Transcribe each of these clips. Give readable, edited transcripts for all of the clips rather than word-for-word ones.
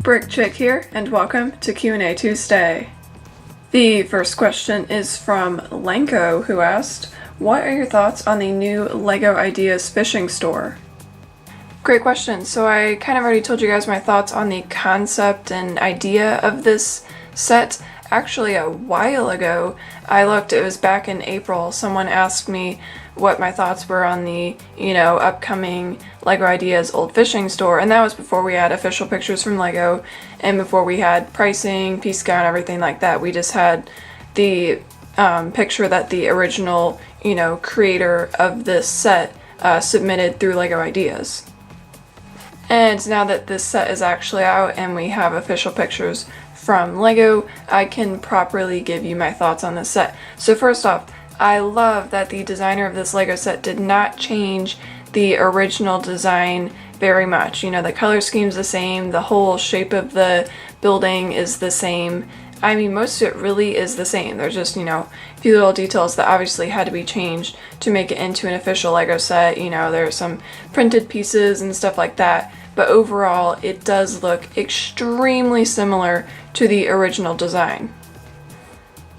Brick Chick here, and welcome to Q&A Tuesday. The first question is from Lenko, who asked, what are your thoughts on the new LEGO Ideas fishing store? Great question. So I kind of already told you guys my thoughts on the concept and idea of this set. Actually, a while ago, I looked, it was back in April, someone asked me what my thoughts were on the, upcoming LEGO Ideas old fishing store, and that was before we had official pictures from LEGO, and before we had pricing, piece count, everything like that. We just had the picture that the original, creator of this set submitted through LEGO Ideas. And now that this set is actually out and we have official pictures from LEGO, I can properly give you my thoughts on this set. So first off, I love that the designer of this LEGO set did not change the original design very much. The color scheme's the same, the whole shape of the building is the same. I mean, most of it really is the same. There's just, a few little details that obviously had to be changed to make it into an official LEGO set. There's some printed pieces and stuff like that. But overall, it does look extremely similar to the original design.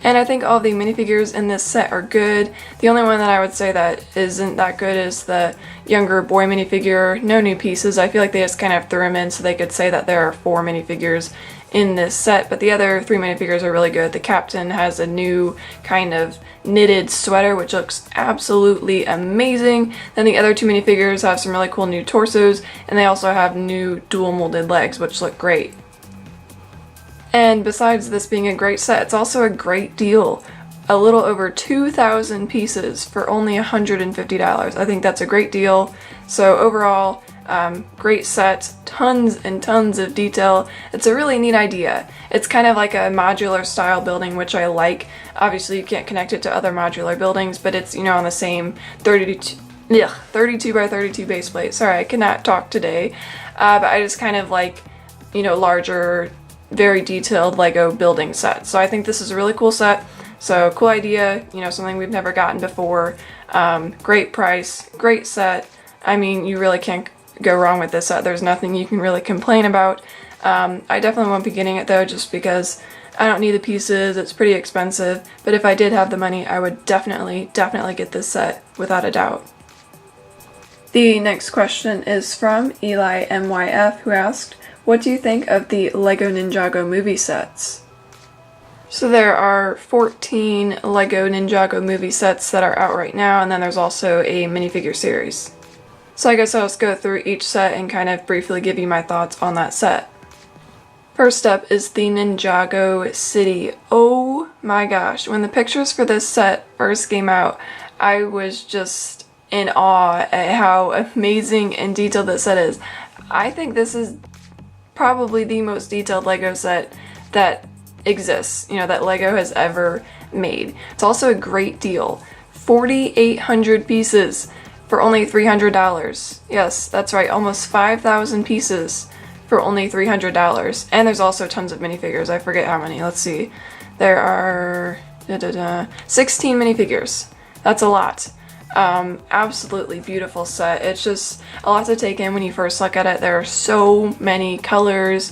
And I think all the minifigures in this set are good. The only one that I would say that isn't that good is the younger boy minifigure. No new pieces. I feel like they just kind of threw them in so they could say that there are 4 minifigures in this set, but the other 3 minifigures are really good. The captain has a new kind of knitted sweater, which looks absolutely amazing. Then the other 2 minifigures have some really cool new torsos, and they also have new dual molded legs, which look great. And besides this being a great set, it's also a great deal. A little over 2,000 pieces for only $150. I think that's a great deal. So overall, great set, tons and tons of detail. It's a really neat idea. It's kind of like a modular style building, which I like. Obviously you can't connect it to other modular buildings, but it's, on the same 32 by 32 base plate. Sorry, I cannot talk today. But I just kind of like, larger, very detailed LEGO building set. So I think this is a really cool set. So cool idea, something we've never gotten before. Great price, great set. I mean, you really can't go wrong with this set. There's nothing you can really complain about. I definitely won't be getting it though, just because I don't need the pieces. It's pretty expensive. But if I did have the money, I would definitely get this set without a doubt. The next question is from Eli MYF, who asked, what do you think of the LEGO Ninjago movie sets? So there are 14 LEGO Ninjago movie sets that are out right now, and then there's also a minifigure series. So I guess I'll just go through each set and kind of briefly give you my thoughts on that set. First up is the Ninjago City. Oh my gosh, when the pictures for this set first came out, I was just in awe at how amazing and detailed this set is. I think this is probably the most detailed LEGO set that exists, that LEGO has ever made. It's also a great deal. 4,800 pieces for only $300. Yes, that's right, almost 5,000 pieces for only $300. And there's also tons of minifigures. I forget how many. Let's see. There are 16 minifigures. That's a lot. Absolutely beautiful set. It's just a lot to take in when you first look at it. There are so many colors.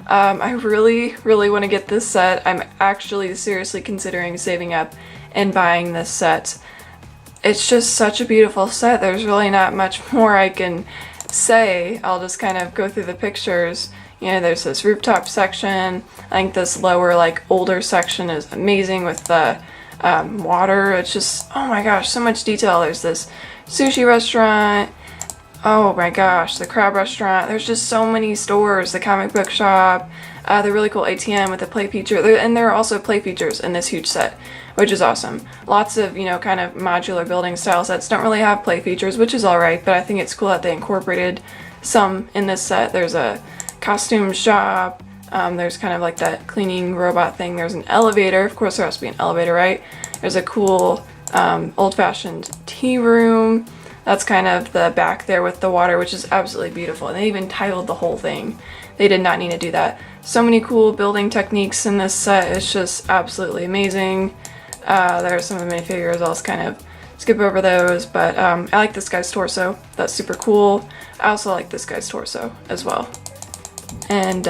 I really want to get this set. I'm actually seriously considering saving up and buying this set. It's just such a beautiful set. There's really not much more I can say. I'll just kind of go through the pictures. There's this rooftop section. I think this lower, older section is amazing with the water. It's just, oh my gosh, so much detail. There's this sushi restaurant. Oh my gosh, the crab restaurant. There's just so many stores. The comic book shop. The really cool ATM with the play feature. And there are also play features in this huge set, which is awesome. Lots of, kind of modular building style sets don't really have play features, which is alright, but I think it's cool that they incorporated some in this set. There's a costume shop. There's kind of like that cleaning robot thing. There's an elevator. Of course there has to be an elevator, right? There's a cool old-fashioned tea room. That's kind of the back there with the water, which is absolutely beautiful. And they even tiled the whole thing. They did not need to do that. So many cool building techniques in this set. It's just absolutely amazing. There are some of the minifigures. I'll just kind of skip over those. But I like this guy's torso. That's super cool. I also like this guy's torso as well. and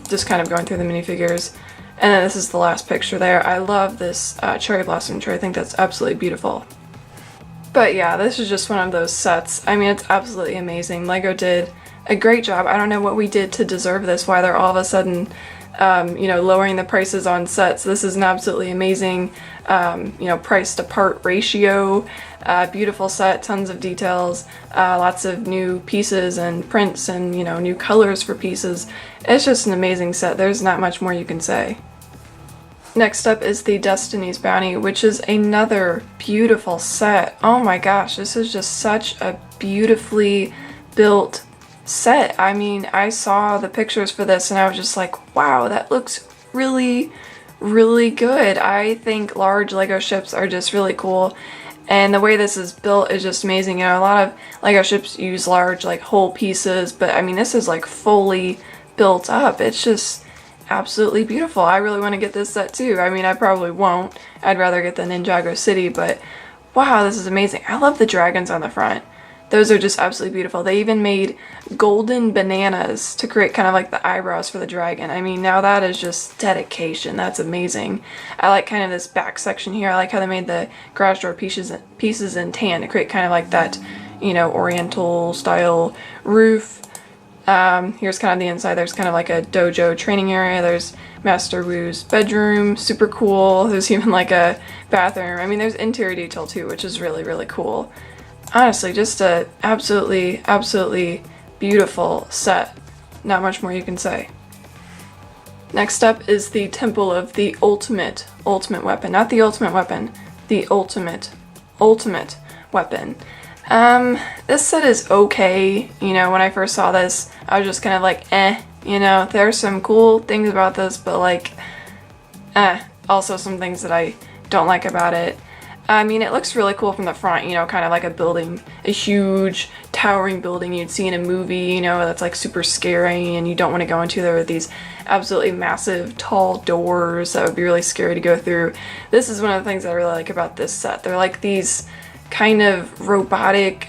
just kind of going through the minifigures. And then this is the last picture there. I love this cherry blossom tree. I think that's absolutely beautiful. But yeah, this is just one of those sets. I mean, it's absolutely amazing. LEGO did a great job. I don't know what we did to deserve this, why they're all of a sudden, you know, lowering the prices on sets. This is an absolutely amazing, you know, price to part ratio. Beautiful set, tons of details, lots of new pieces and prints and, you know, new colors for pieces. It's just an amazing set. There's not much more you can say. Next up is the Destiny's Bounty, which is another beautiful set. Oh my gosh, this is just such a beautifully built set. I mean, I saw the pictures for this and I was just like, wow, that looks really, really good. I think large LEGO ships are just really cool. And the way this is built is just amazing. You know, a lot of LEGO ships use large, like, whole pieces, but I mean, this is like fully built up. It's just absolutely beautiful. I really want to get this set too. I mean, I probably won't. I'd rather get the Ninjago City, but wow, this is amazing. I love the dragons on the front. Those are just absolutely beautiful. They even made golden bananas to create kind of like the eyebrows for the dragon. I mean, now that is just dedication. That's amazing. I like kind of this back section here. I like how they made the garage door pieces in tan to create kind of like that, you know, oriental style roof. Here's kind of the inside. There's kind of like a dojo training area. There's Master Wu's bedroom, super cool. There's even like a bathroom. I mean, there's interior detail too, which is really, really cool. Honestly, just a absolutely, absolutely beautiful set. Not much more you can say. Next up is the Temple of the Ultimate Weapon. Not the ultimate weapon, the ultimate weapon. This set is okay. You know, when I first saw this, I was just kind of like, you know, there's some cool things about this, but like, also some things that I don't like about it. I mean, it looks really cool from the front, you know, kind of like a building, a huge towering building you'd see in a movie, you know, that's like super scary and you don't want to go into. There with these absolutely massive tall doors that would be really scary to go through. This is one of the things I really like about this set. They're like these kind of robotic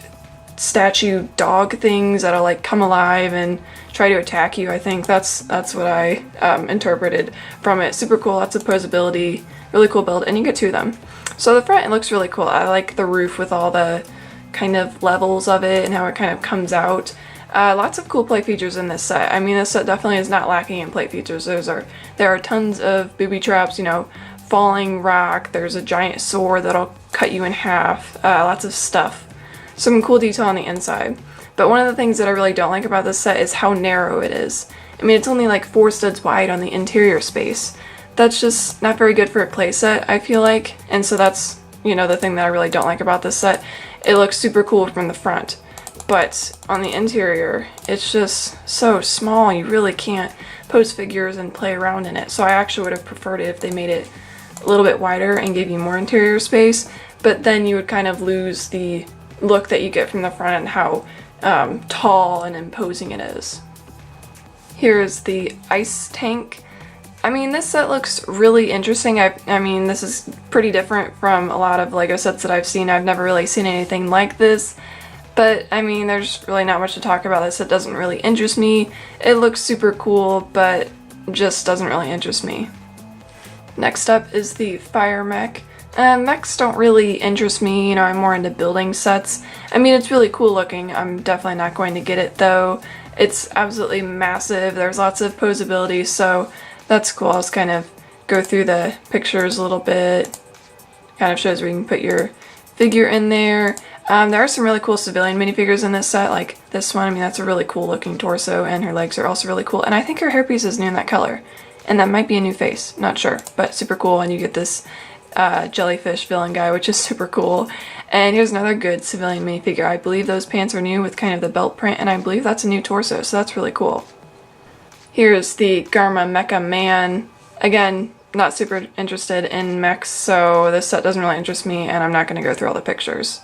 statue dog things that'll like come alive and try to attack you. I think that's what I interpreted from it. Super cool, lots of posability, really cool build, and you get two of them. So the front, it looks really cool. I like the roof with all the kind of levels of it and how it kind of comes out. Lots of cool play features in this set. I mean, this set definitely is not lacking in play features. There are tons of booby traps, you know, falling rock. There's a giant sword that'll cut you in half. Lots of stuff. Some cool detail on the inside. But one of the things that I really don't like about this set is how narrow it is. I mean, it's only like 4 studs wide on the interior space. That's just not very good for a playset, I feel like. And so that's, you know, the thing that I really don't like about this set. It looks super cool from the front, but on the interior, it's just so small. You really can't pose figures and play around in it. So I actually would have preferred it if they made it a little bit wider and gave you more interior space, but then you would kind of lose the look that you get from the front and how tall and imposing it is. Here's the ice tank. I mean, this set looks really interesting. I mean, this is pretty different from a lot of LEGO sets that I've seen. I've never really seen anything like this, but I mean, there's really not much to talk about this. It doesn't really interest me. It looks super cool, but just doesn't really interest me. Next up is the Fire Mech. Mechs don't really interest me, you know, I'm more into building sets. I mean, it's really cool looking. I'm definitely not going to get it though. It's absolutely massive. There's lots of posability, so that's cool. I'll just kind of go through the pictures a little bit. Kind of shows where you can put your figure in there. There are some really cool civilian minifigures in this set, like this one. I mean, that's a really cool looking torso, and her legs are also really cool. And I think her hairpiece is new in that color. And that might be a new face, not sure, but super cool. And you get this jellyfish villain guy, which is super cool. And here's another good civilian minifigure. I believe those pants are new with kind of the belt print, and I believe that's a new torso, so that's really cool. Here's the Garma Mecha Man. Again, not super interested in mechs, so this set doesn't really interest me, and I'm not going to go through all the pictures.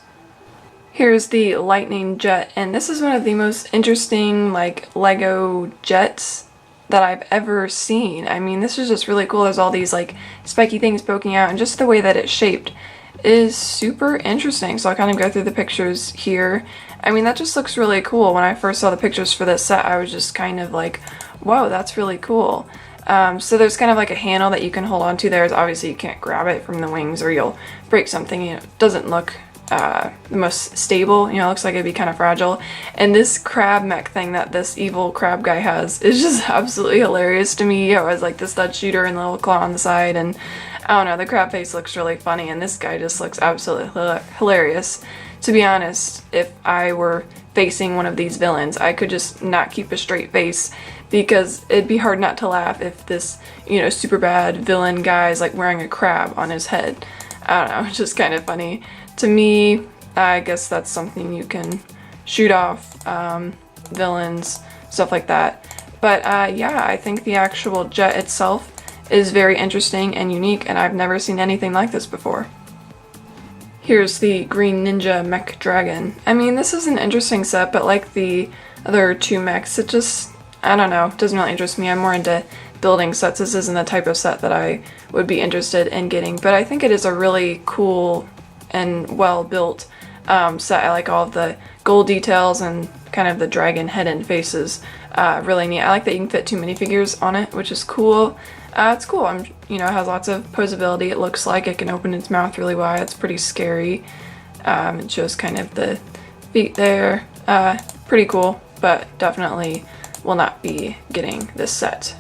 Here's the Lightning Jet, and this is one of the most interesting, like, LEGO jets that I've ever seen. I mean, this is just really cool. There's all these, like, spiky things poking out, and just the way that it's shaped is super interesting. So I'll kind of go through the pictures here. I mean, that just looks really cool. When I first saw the pictures for this set, I was just kind of like, whoa, that's really cool. So there's kind of like a handle that you can hold on to there. Obviously you can't grab it from the wings or you'll break something. You know, it doesn't look the most stable, you know, it looks like it'd be kind of fragile. And this crab mech thing that this evil crab guy has is just absolutely hilarious to me. It was like the stud shooter and the little claw on the side, and I don't know, the crab face looks really funny, and this guy just looks absolutely hilarious. To be honest, if I were facing one of these villains, I could just not keep a straight face, because it'd be hard not to laugh if this, you know, super bad villain guy is like wearing a crab on his head. I don't know, it's just kind of funny. To me, I guess that's something you can shoot off villains, stuff like that. But yeah, I think the actual jet itself is very interesting and unique, and I've never seen anything like this before. Here's the Green Ninja Mecha Dragon. I mean, this is an interesting set, but like the other two mechs, it just, I don't know, doesn't really interest me. I'm more into building sets. This isn't the type of set that I would be interested in getting, but I think it is a really cool and well built set. I like all of the gold details and kind of the dragon head and faces. Really neat. I like that you can fit 2 minifigures on it, which is cool. It's cool. You know, it has lots of posability. It looks like it can open its mouth really wide. It's pretty scary. It shows kind of the feet there. Pretty cool, but definitely will not be getting this set.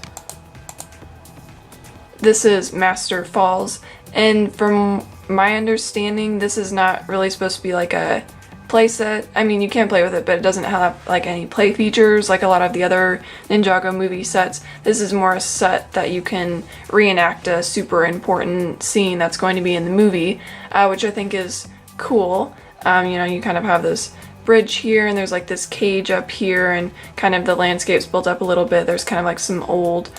This is Master Falls, and from my understanding, this is not really supposed to be like a play set. I mean, you can play with it, but it doesn't have like any play features like a lot of the other Ninjago movie sets. This is more a set that you can reenact a super important scene that's going to be in the movie, which I think is cool. You know, you kind of have this bridge here, and there's like this cage up here, and kind of the landscape's built up a little bit. There's kind of like some old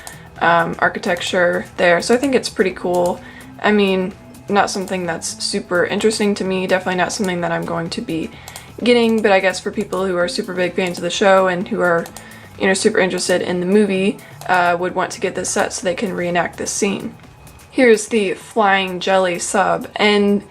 architecture there, so I think it's pretty cool. I mean, not something that's super interesting to me, definitely not something that I'm going to be getting, but I guess for people who are super big fans of the show and who are, you know, super interested in the movie, would want to get this set so they can reenact this scene. Here's the Flying Jelly sub, and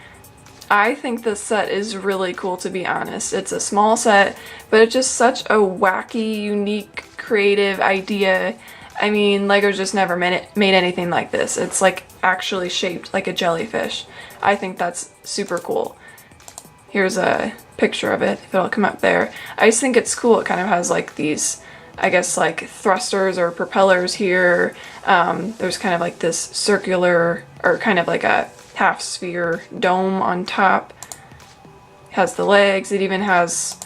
I think this set is really cool, to be honest. It's a small set, but it's just such a wacky, unique, creative idea. I mean, LEGO's just never made anything like this. It's like actually shaped like a jellyfish. I think that's super cool. Here's a picture of it, if it'll come up there. I just think it's cool. It kind of has like these, I guess, like thrusters or propellers here. There's kind of like this circular, or kind of like a half sphere dome on top. It has the legs. It even has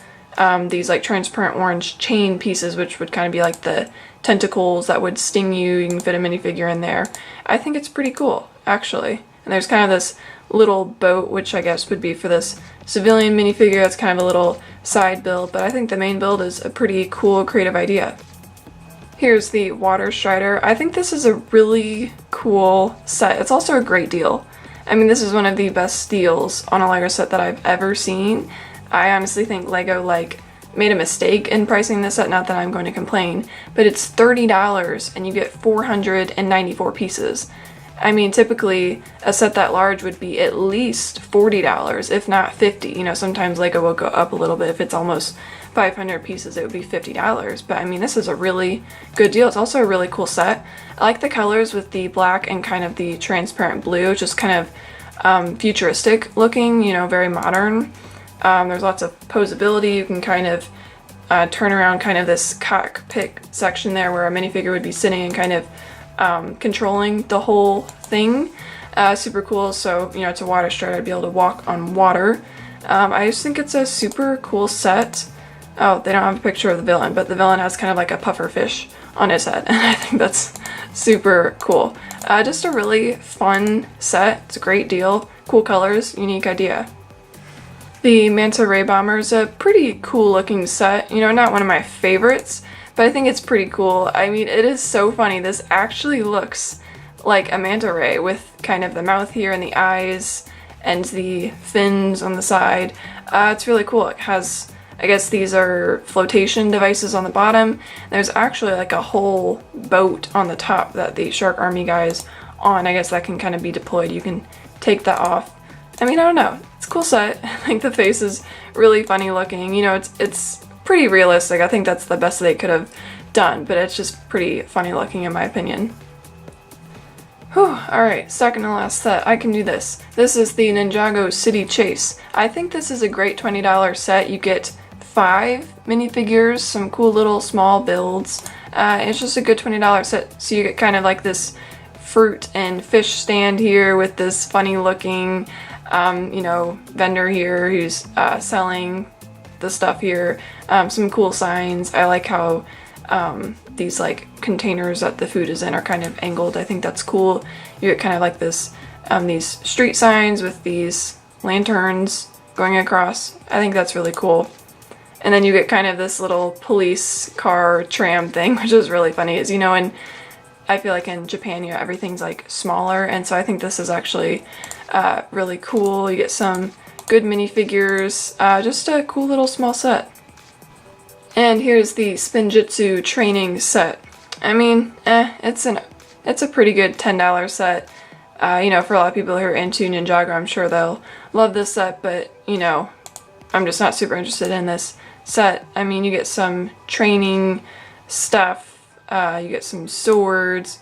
these like transparent orange chain pieces, which would kind of be like the tentacles that would sting you. You can fit a minifigure in there. I think it's pretty cool, actually. And there's kind of this little boat, which I guess would be for this civilian minifigure. That's kind of a little side build, but I think the main build is a pretty cool, creative idea. Here's the Water Strider. I think this is a really cool set. It's also a great deal. I mean, this is one of the best deals on a LEGO set that I've ever seen. I honestly think LEGO, like, made a mistake in pricing this set, not that I'm going to complain, but it's $30 and you get 494 pieces. I mean, typically a set that large would be at least $40, if not $50. You know, sometimes LEGO will go up a little bit. If it's almost 500 pieces, it would be $50. But I mean, this is a really good deal. It's also a really cool set. I like the colors with the black and kind of the transparent blue, just kind of futuristic looking, you know, very modern. There's lots of posability. You can kind of turn around kind of this cockpit section there where a minifigure would be sitting and kind of controlling the whole thing. Super cool. So, you know, it's a water strider. I'd be able to walk on water. I just think it's a super cool set. Oh, they don't have a picture of the villain, but the villain has kind of like a puffer fish on his head, and I think that's super cool. Just a really fun set. It's a great deal. Cool colors, unique idea. The Manta Ray Bomber is a pretty cool looking set. You know, not one of my favorites, but I think it's pretty cool. I mean, it is so funny. This actually looks like a manta ray with kind of the mouth here and the eyes and the fins on the side. It's really cool. It has, I guess these are flotation devices on the bottom. There's actually like a whole boat on the top that the Shark Army guy's on. I guess that can kind of be deployed. You can take that off. I mean, I don't know. It's a cool set. I think the face is really funny looking. You know, it's pretty realistic. I think that's the best they could have done, but it's just pretty funny looking in my opinion. Whew, alright, second and last set. I can do this. This is the Ninjago City Chase. I think this is a great $20 set. You get 5 minifigures, some cool little small builds. It's just a good $20 set. So you get kind of like this fruit and fish stand here with this funny looking, vendor here who's selling the stuff here. Some cool signs. I like how these like containers that the food is in are kind of angled. I think that's cool. You get kind of like this, these street signs with these lanterns going across. I think that's really cool. And then you get kind of this little police car tram thing, which is really funny. As you know, and I feel like in Japan, everything's like smaller, and so I think this is actually really cool. You get some good minifigures, just a cool little small set. And here's the Spinjitzu Training set. I mean, it's a pretty good $10 set. For a lot of people who are into Ninjago, I'm sure they'll love this set, but, I'm just not super interested in this set. I mean, you get some training stuff, you get some swords,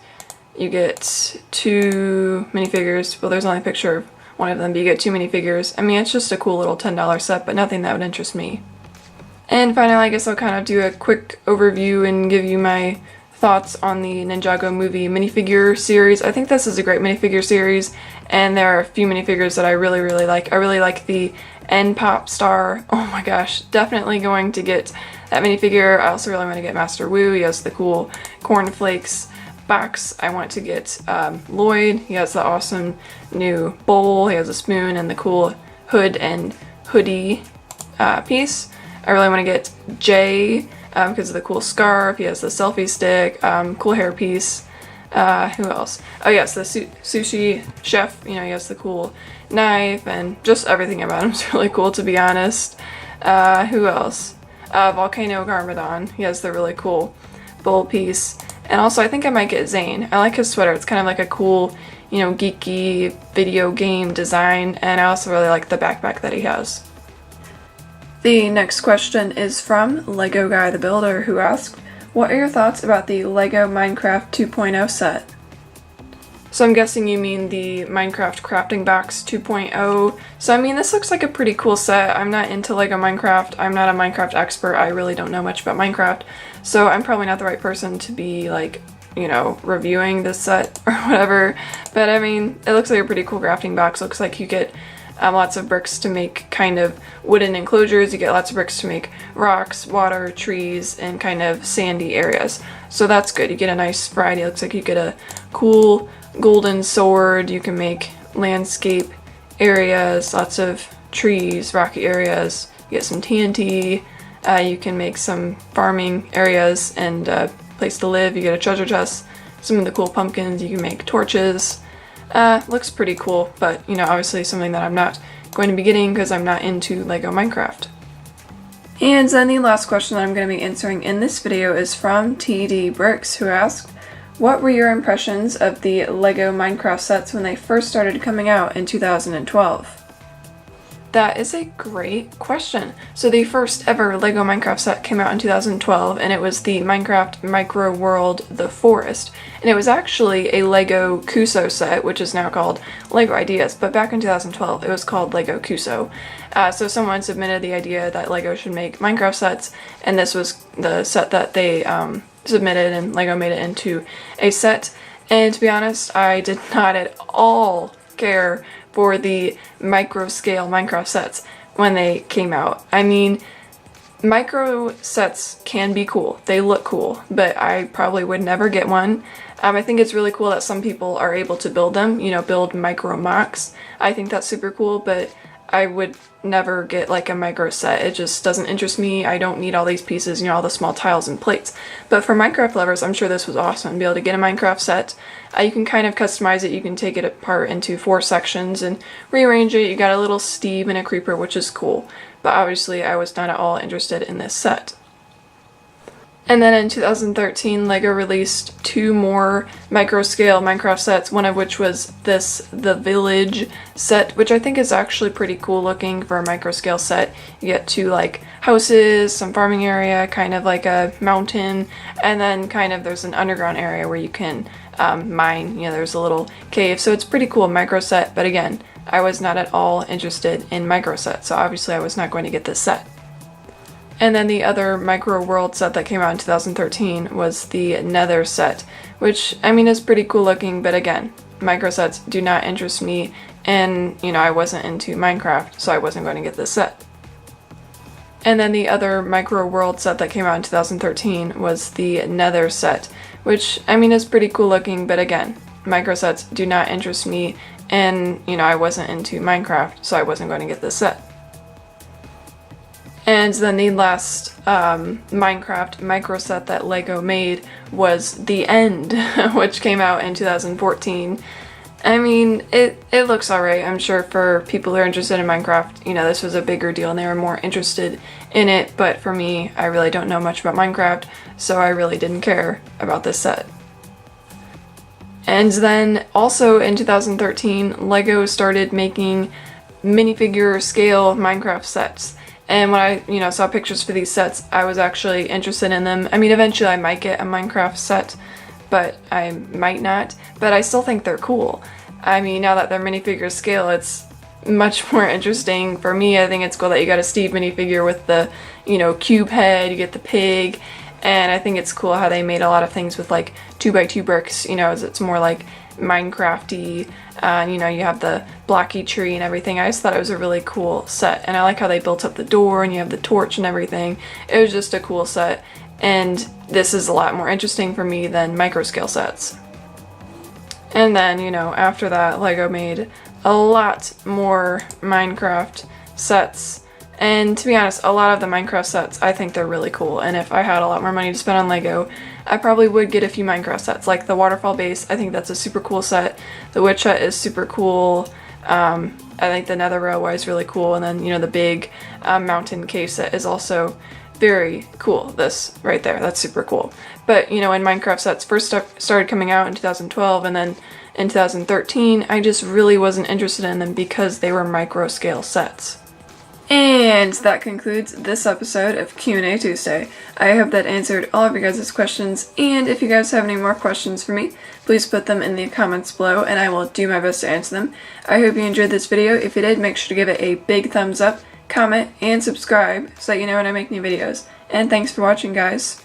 you get 2 minifigures. Well, there's only a picture of one of them, but you get 2 minifigures. I mean, it's just a cool little $10 set, but nothing that would interest me. And finally, I guess I'll kind of do a quick overview and give you my thoughts on the Ninjago Movie minifigure series. I think this is a great minifigure series, and there are a few minifigures that I really, really like. I really like the N Pop Star. Oh my gosh, definitely going to get that minifigure. I also really want to get Master Wu. He has the cool cornflakes box. I want to get Lloyd. He has the awesome new bowl. He has a spoon and the cool hood and hoodie piece. I really want to get Jay because of the cool scarf. He has the selfie stick, cool hair piece. Who else? Oh yes, the sushi chef. He has the cool knife, and just everything about him is really cool, to be honest. Who else? Volcano Garmadon. He has the really cool bowl piece. And also, I think I might get Zane. I like his sweater. It's kind of like a cool, geeky video game design, and I also really like the backpack that he has. The next question is from Lego Guy the Builder, who asked, what are your thoughts about the LEGO Minecraft 2.0 set? So I'm guessing you mean the Minecraft Crafting Box 2.0. So I mean, this looks like a pretty cool set. I'm not into LEGO Minecraft. I'm not a Minecraft expert. I really don't know much about Minecraft. So I'm probably not the right person to be like, reviewing this set or whatever. But I mean, it looks like a pretty cool crafting box. Looks like you get lots of bricks to make kind of wooden enclosures. You get lots of bricks to make rocks, water, trees, and kind of sandy areas. So that's good. You get a nice variety. It looks like you get a cool golden sword. You can make landscape areas, lots of trees, rocky areas. You get some TNT. You can make some farming areas and a place to live. You get a treasure chest, some of the cool pumpkins. You can make torches. Looks pretty cool, but obviously something that I'm not going to be getting because I'm not into LEGO Minecraft. And then the last question that I'm going to be answering in this video is from TD Bricks, who asked, what were your impressions of the LEGO Minecraft sets when they first started coming out in 2012? That is a great question. So the first ever LEGO Minecraft set came out in 2012, and it was the Minecraft Micro World The Forest. And it was actually a LEGO Kuso set, which is now called LEGO Ideas, but back in 2012 it was called LEGO Kuso. So someone submitted the idea that LEGO should make Minecraft sets, and this was the set that they submitted, and LEGO made it into a set. And to be honest, I did not at all care for the micro scale Minecraft sets when they came out. I mean, micro sets can be cool. They look cool, but I probably would never get one. I think it's really cool that some people are able to build them, build micro mocks. I think that's super cool, but I would never get like a micro set. It just doesn't interest me. I don't need all these pieces, all the small tiles and plates. But for Minecraft lovers, I'm sure this was awesome. Be able to get a Minecraft set. You can kind of customize it. You can take it apart into 4 sections and rearrange it. You got a little Steve and a creeper, which is cool. But obviously I was not at all interested in this set. And then in 2013, LEGO released 2 more micro-scale Minecraft sets, one of which was the Village set, which I think is actually pretty cool looking for a micro-scale set. You get 2 like houses, some farming area, kind of like a mountain, and then kind of there's an underground area where you can mine. You know, there's a little cave, so it's pretty cool micro set, but again, I was not at all interested in micro set, so obviously I was not going to get this set. And then the other Micro World set that came out in 2013 was the Nether set, which, I mean, is pretty cool looking, but again, micro sets do not interest me, and, you know, I wasn't into Minecraft, so I wasn't going to get this set. And then the other Micro World set that came out in 2013 was the Nether set, which, I mean, is pretty cool looking, but again, micro sets do not interest me, and, you know, I wasn't into Minecraft, so I wasn't going to get this set. And then the last Minecraft micro set that LEGO made was The End, which came out in 2014. I mean, it looks alright. I'm sure for people who are interested in Minecraft, you know, this was a bigger deal and they were more interested in it, but for me, I really don't know much about Minecraft, so I really didn't care about this set. And then also in 2013, LEGO started making minifigure scale Minecraft sets. And when I, you know, saw pictures for these sets, I was actually interested in them. I mean, eventually I might get a Minecraft set, but I might not. But I still think they're cool. I mean, now that they're minifigure scale, it's much more interesting. For me, I think it's cool that you got a Steve minifigure with the, you know, cube head, you get the pig. And I think it's cool how they made a lot of things with like 2x2 bricks, you know, as it's more like Minecraft-y, you know, you have the blocky tree and everything. I just thought it was a really cool set, and I like how they built up the door and you have the torch and everything. It was just a cool set, and this is a lot more interesting for me than micro scale sets. And then, you know, after that, LEGO made a lot more Minecraft sets. And to be honest, a lot of the Minecraft sets, I think they're really cool, and if I had a lot more money to spend on LEGO, I probably would get a few Minecraft sets, like the waterfall base. I think that's a super cool set. The witch hut is super cool. I think the nether railway is really cool, and then, you know, the big mountain cave set is also very cool. This right there, that's super cool. But, you know, when Minecraft sets first started coming out in 2012 and then in 2013, I just really wasn't interested in them because they were micro scale sets. And that concludes this episode of Q&A Tuesday. I hope that answered all of your guys' questions, and if you guys have any more questions for me, please put them in the comments below and I will do my best to answer them. I hope you enjoyed this video. If you did, make sure to give it a big thumbs up, comment, and subscribe so that you know when I make new videos. And thanks for watching, guys.